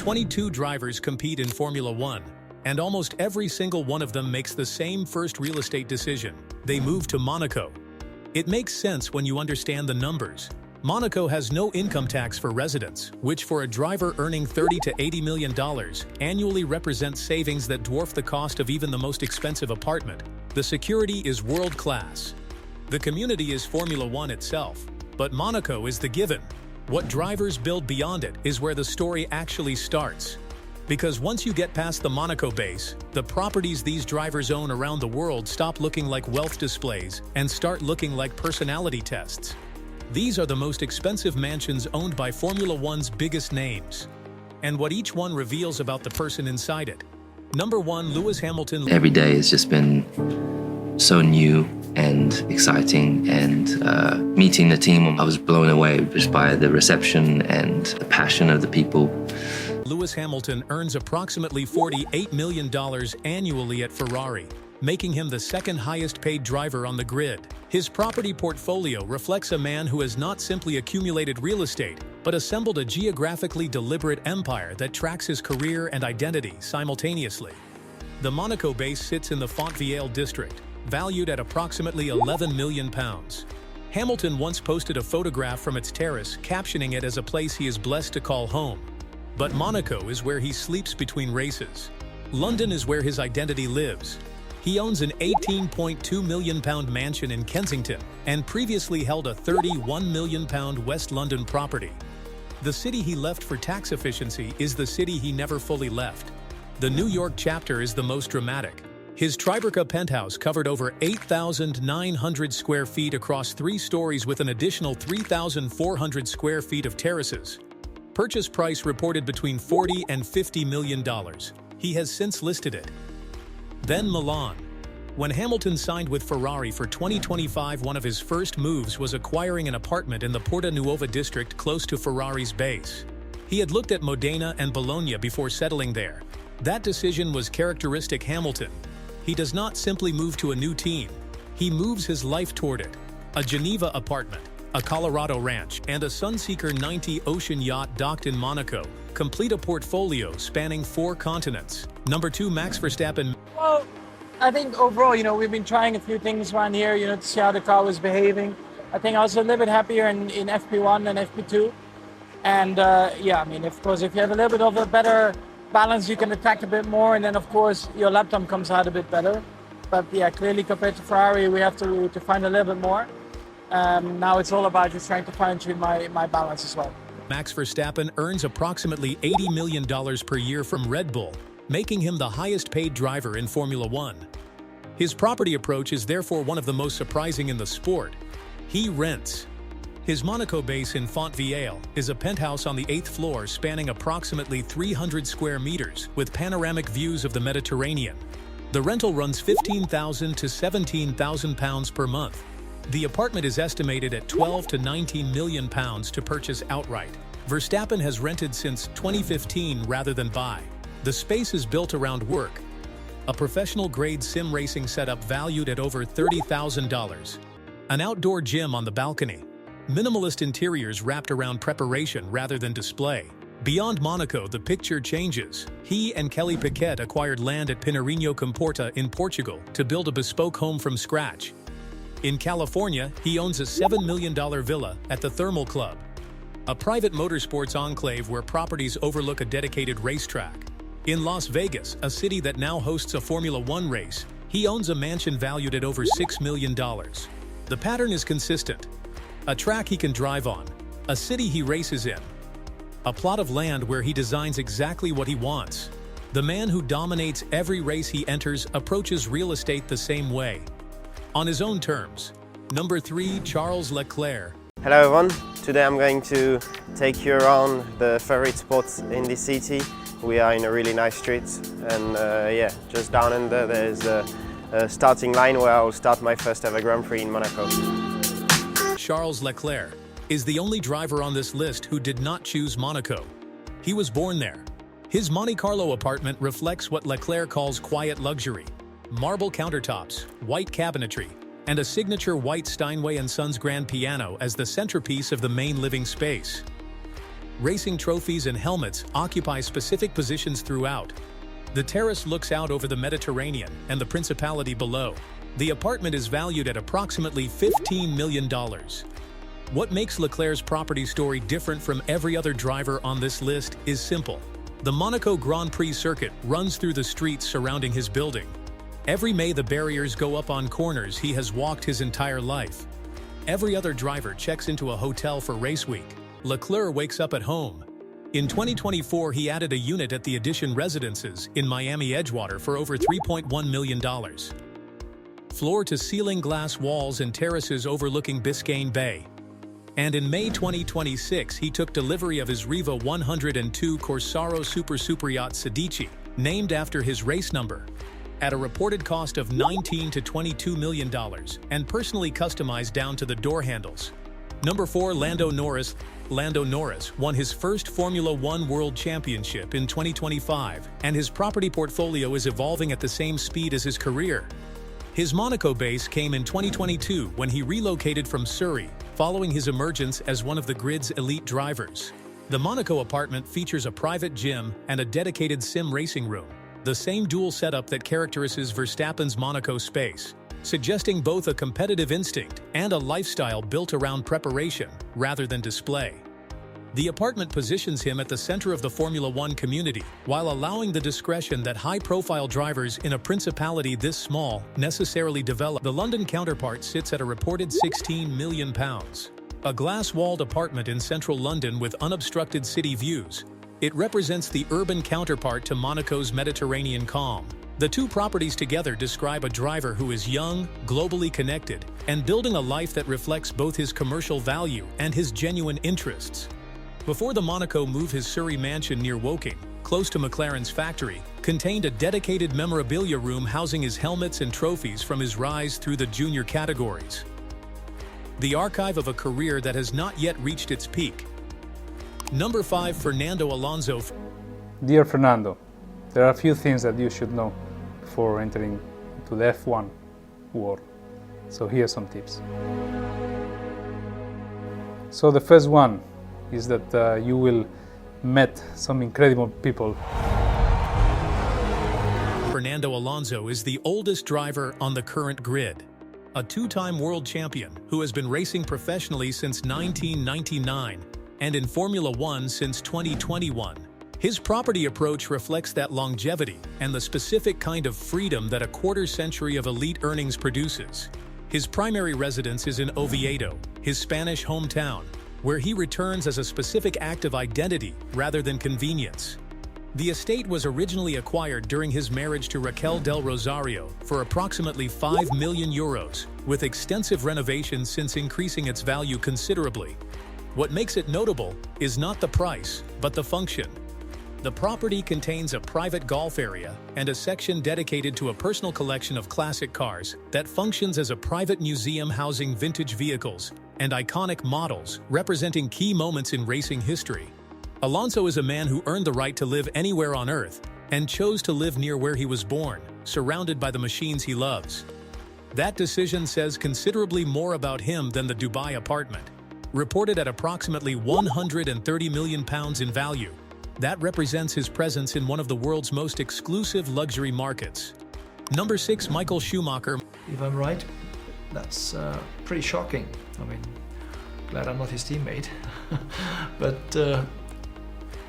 22 drivers compete in Formula One, and almost every single one of them makes the same first real estate decision. They move to Monaco. It makes sense when you understand the numbers. Monaco has no income tax for residents, which for a driver earning $30 to $80 million annually represents savings that dwarf the cost of even the most expensive apartment. The security is world-class. The community is Formula One itself, but Monaco is the given. What drivers build beyond it is where the story actually starts. Because once you get past the Monaco base, the properties these drivers own around the world stop looking like wealth displays and start looking like personality tests. These are the most expensive mansions owned by Formula One's biggest names, and what each one reveals about the person inside it. Number 1, Lewis Hamilton. Every day has just been so new and exciting, and meeting the team, I was blown away just by the reception and the passion of the people. Lewis Hamilton earns approximately $48 million annually at Ferrari, making him the second highest paid driver on the grid. His property portfolio reflects a man who has not simply accumulated real estate, but assembled a geographically deliberate empire that tracks his career and identity simultaneously. The Monaco base sits in the Fontvieille district, valued at approximately £11 million. Hamilton once posted a photograph from its terrace, captioning it as a place he is blessed to call home. But Monaco is where he sleeps between races. London is where his identity lives. He owns an £18.2 million mansion in Kensington and previously held a £31 million West London property. The city he left for tax efficiency is the city he never fully left. The New York chapter is the most dramatic. His Tribeca penthouse covered over 8,900 square feet across 3 stories with an additional 3,400 square feet of terraces. Purchase price reported between $40 and $50 million. He has since listed it. Then Milan. When Hamilton signed with Ferrari for 2025, one of his first moves was acquiring an apartment in the Porta Nuova district close to Ferrari's base. He had looked at Modena and Bologna before settling there. That decision was characteristic Hamilton. He does not simply move to a new team. He moves his life toward it. A Geneva apartment, a Colorado ranch, and a Sunseeker 90 ocean yacht docked in Monaco complete a portfolio spanning 4 continents. Number 2, Max Verstappen. Well, I think overall, we've been trying a few things around here, to see how the car was behaving. I think I was a little bit happier in FP1 than FP2. And of course, if you have a little bit of a better balance, you can attack a bit more. And then, of course, your lap time comes out a bit better. But yeah, clearly compared to Ferrari, we have to find a little bit more. Now it's all about just trying to fine-tune my balance as well. Max Verstappen earns approximately $80 million per year from Red Bull, making him the highest-paid driver in Formula One. His property approach is therefore one of the most surprising in the sport. He rents. His Monaco base in Fontvieille is a penthouse on the 8th floor spanning approximately 300 square meters with panoramic views of the Mediterranean. The rental runs £15,000 to £17,000 per month. The apartment is estimated at £12 to £19 million to purchase outright. Verstappen has rented since 2015 rather than buy. The space is built around work. A professional-grade sim racing setup valued at over $30,000. An outdoor gym on the balcony. Minimalist interiors wrapped around preparation rather than display. Beyond Monaco, the picture changes. He and Kelly Piquet acquired land at Pinheirinho Comporta in Portugal to build a bespoke home from scratch. In California, he owns a $7 million villa at the Thermal Club, a private motorsports enclave where properties overlook a dedicated racetrack. In Las Vegas, a city that now hosts a Formula One race, he owns a mansion valued at over $6 million. The pattern is consistent. A track he can drive on, a city he races in, a plot of land where he designs exactly what he wants. The man who dominates every race he enters approaches real estate the same way, on his own terms. Number 3, Charles Leclerc. Hello everyone, today I'm going to take you around the favorite spots in this city. We are in a really nice street, and just down under there's a starting line where I'll start my first ever Grand Prix in Monaco. Charles Leclerc is the only driver on this list who did not choose Monaco. He was born there. His Monte Carlo apartment reflects what Leclerc calls quiet luxury. Marble countertops, white cabinetry, and a signature white Steinway & Sons grand piano as the centerpiece of the main living space. racing trophies and helmets occupy specific positions throughout. The terrace looks out over the Mediterranean and the Principality below. The apartment is valued at approximately $15 million. What makes Leclerc's property story different from every other driver on this list is simple. The Monaco Grand Prix circuit runs through the streets surrounding his building. Every May the barriers go up on corners he has walked his entire life. Every other driver checks into a hotel for race week. Leclerc wakes up at home. In 2024, he added a unit at the Edition Residences in Miami Edgewater for over $3.1 million. Floor-to-ceiling glass walls and terraces overlooking Biscayne Bay. And in May 2026, he took delivery of his Riva 102 Corsaro superyacht Sedici, named after his race number, at a reported cost of $19 to $22 million, and personally customized down to the door handles. Number 4, Lando Norris. Lando Norris won his first Formula One World Championship in 2025, and his property portfolio is evolving at the same speed as his career. His Monaco base came in 2022 when he relocated from Surrey, following his emergence as one of the grid's elite drivers. The Monaco apartment features a private gym and a dedicated sim racing room, the same dual setup that characterizes Verstappen's Monaco space, suggesting both a competitive instinct and a lifestyle built around preparation rather than display. The apartment positions him at the center of the Formula One community, while allowing the discretion that high-profile drivers in a principality this small necessarily develop. The London counterpart sits at a reported £16 million. A glass-walled apartment in central London with unobstructed city views, it represents the urban counterpart to Monaco's Mediterranean calm. The two properties together describe a driver who is young, globally connected, and building a life that reflects both his commercial value and his genuine interests. Before the Monaco move, his Surrey mansion near Woking, close to McLaren's factory, contained a dedicated memorabilia room housing his helmets and trophies from his rise through the junior categories. The archive of a career that has not yet reached its peak. Number 5, Fernando Alonso. Dear Fernando, there are a few things that you should know before entering into the F1 world. So here are some tips. So the first one is that you will meet some incredible people. Fernando Alonso is the oldest driver on the current grid, a two-time world champion who has been racing professionally since 1999 and in Formula One since 2021. His property approach reflects that longevity and the specific kind of freedom that a quarter-century of elite earnings produces. His primary residence is in Oviedo, his Spanish hometown, where he returns as a specific act of identity rather than convenience. The estate was originally acquired during his marriage to Raquel del Rosario for approximately €5 million, with extensive renovations since increasing its value considerably. What makes it notable is not the price, but the function. The property contains a private golf area and a section dedicated to a personal collection of classic cars that functions as a private museum housing vintage vehicles and iconic models representing key moments in racing history. Alonso is a man who earned the right to live anywhere on Earth and chose to live near where he was born, surrounded by the machines he loves. That decision says considerably more about him than the Dubai apartment, reported at approximately £130 million in value. That represents his presence in one of the world's most exclusive luxury markets. Number 6, Michael Schumacher. If I'm right, that's pretty shocking. I mean, glad I'm not his teammate. But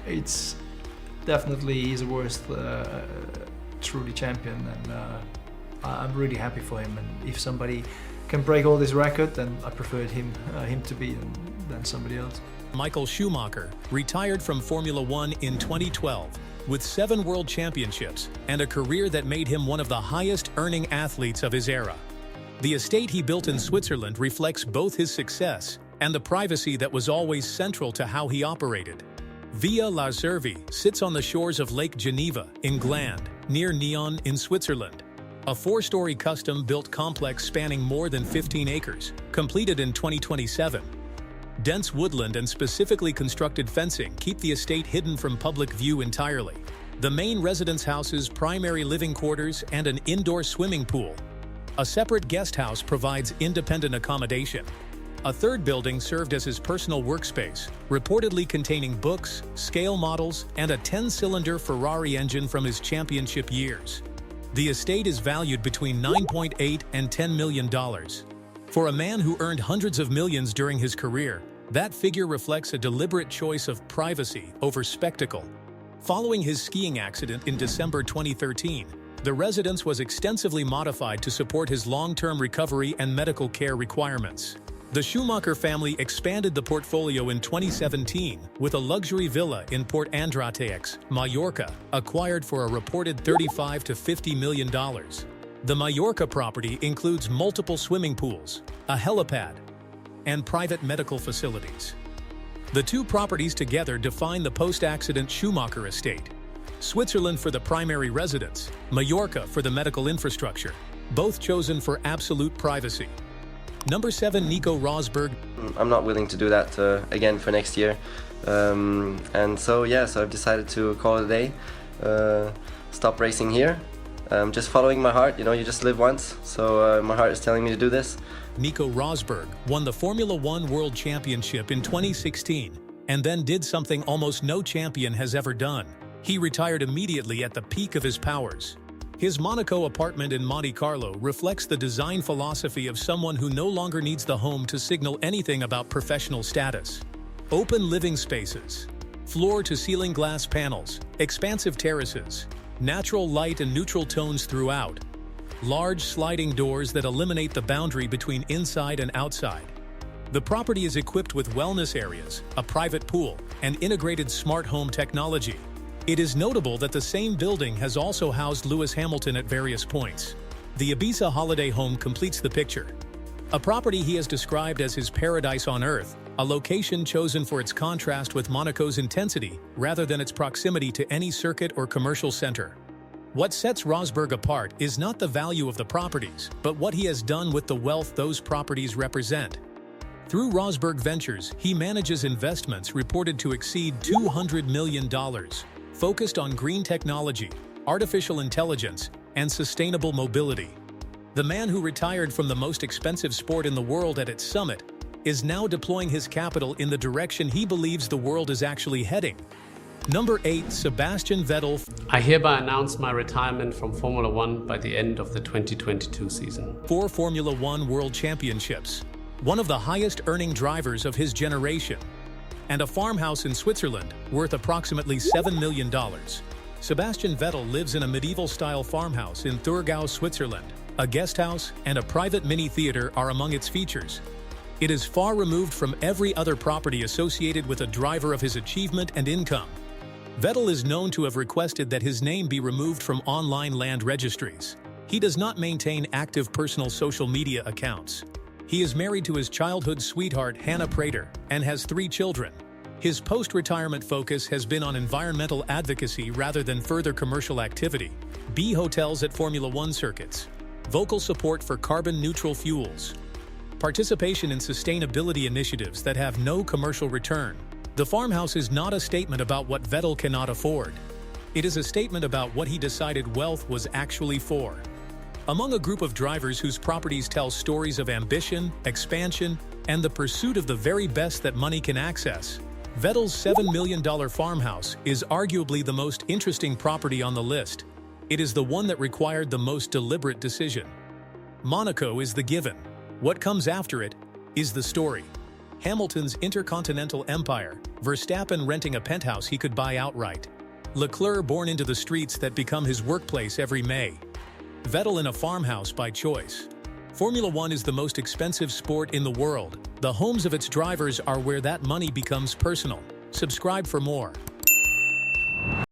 it's definitely he's the worst truly champion, and I'm really happy for him. And if somebody can break all this record, then I preferred him to be than somebody else. Michael Schumacher retired from Formula One in 2012 with 7 world championships and a career that made him one of the highest-earning athletes of his era. The estate he built in Switzerland reflects both his success and the privacy that was always central to how he operated. Villa La Cervi sits on the shores of Lake Geneva in Gland, near Nyon in Switzerland. A 4-story custom-built complex spanning more than 15 acres, completed in 2027. Dense woodland and specifically constructed fencing keep the estate hidden from public view entirely. The main residence houses primary living quarters and an indoor swimming pool. A separate guest house provides independent accommodation. A third building served as his personal workspace, reportedly containing books, scale models, and a 10-cylinder Ferrari engine from his championship years. The estate is valued between $9.8 and $10 million. For a man who earned hundreds of millions during his career, that figure reflects a deliberate choice of privacy over spectacle. Following his skiing accident in December 2013, the residence was extensively modified to support his long-term recovery and medical care requirements. The Schumacher family expanded the portfolio in 2017 with a luxury villa in Port Andrateix, Mallorca, acquired for a reported $35 to $50 million. The Mallorca property includes multiple swimming pools, a helipad, and private medical facilities. The two properties together define the post-accident Schumacher estate. Switzerland for the primary residence, Mallorca for the medical infrastructure, both chosen for absolute privacy. Number 7, Nico Rosberg. I'm not willing to do that again for next year. And so I've decided to call it a day, stop racing here. Just following my heart, you just live once, so my heart is telling me to do this. Nico Rosberg won the Formula One World Championship in 2016 and then did something almost no champion has ever done. He retired immediately at the peak of his powers. His Monaco apartment in Monte Carlo reflects the design philosophy of someone who no longer needs the home to signal anything about professional status. Open living spaces, floor-to-ceiling glass panels, expansive terraces, natural light and neutral tones throughout, large sliding doors that eliminate the boundary between inside and outside. The property is equipped with wellness areas, a private pool, and integrated smart home technology. It is notable that the same building has also housed Lewis Hamilton at various points. The Ibiza holiday home completes the picture. A property he has described as his paradise on earth, a location chosen for its contrast with Monaco's intensity rather than its proximity to any circuit or commercial center. What sets Rosberg apart is not the value of the properties, but what he has done with the wealth those properties represent. Through Rosberg Ventures, he manages investments reported to exceed $200 million, focused on green technology, artificial intelligence, and sustainable mobility. The man who retired from the most expensive sport in the world at its summit is now deploying his capital in the direction he believes the world is actually heading. Number 8, Sebastian Vettel. I hereby announce my retirement from Formula One by the end of the 2022 season. 4 Formula One World Championships, one of the highest-earning drivers of his generation, and a farmhouse in Switzerland worth approximately $7 million. Sebastian Vettel lives in a medieval-style farmhouse in Thurgau, Switzerland. A guest house and a private mini-theater are among its features. It is far removed from every other property associated with a driver of his achievement and income. Vettel is known to have requested that his name be removed from online land registries. He does not maintain active personal social media accounts. He is married to his childhood sweetheart Hannah Prater and has 3 children. His post-retirement focus has been on environmental advocacy rather than further commercial activity. B hotels at Formula One circuits, vocal support for carbon-neutral fuels, participation in sustainability initiatives that have no commercial return. The farmhouse is not a statement about what Vettel cannot afford. It is a statement about what he decided wealth was actually for. Among a group of drivers whose properties tell stories of ambition, expansion, and the pursuit of the very best that money can access, Vettel's $7 million farmhouse is arguably the most interesting property on the list. It is the one that required the most deliberate decision. Monaco is the given. What comes after it is the story. Hamilton's intercontinental empire, Verstappen renting a penthouse he could buy outright, Leclerc born into the streets that become his workplace every May, Vettel in a farmhouse by choice. Formula One is the most expensive sport in the world. The homes of its drivers are where that money becomes personal. Subscribe for more.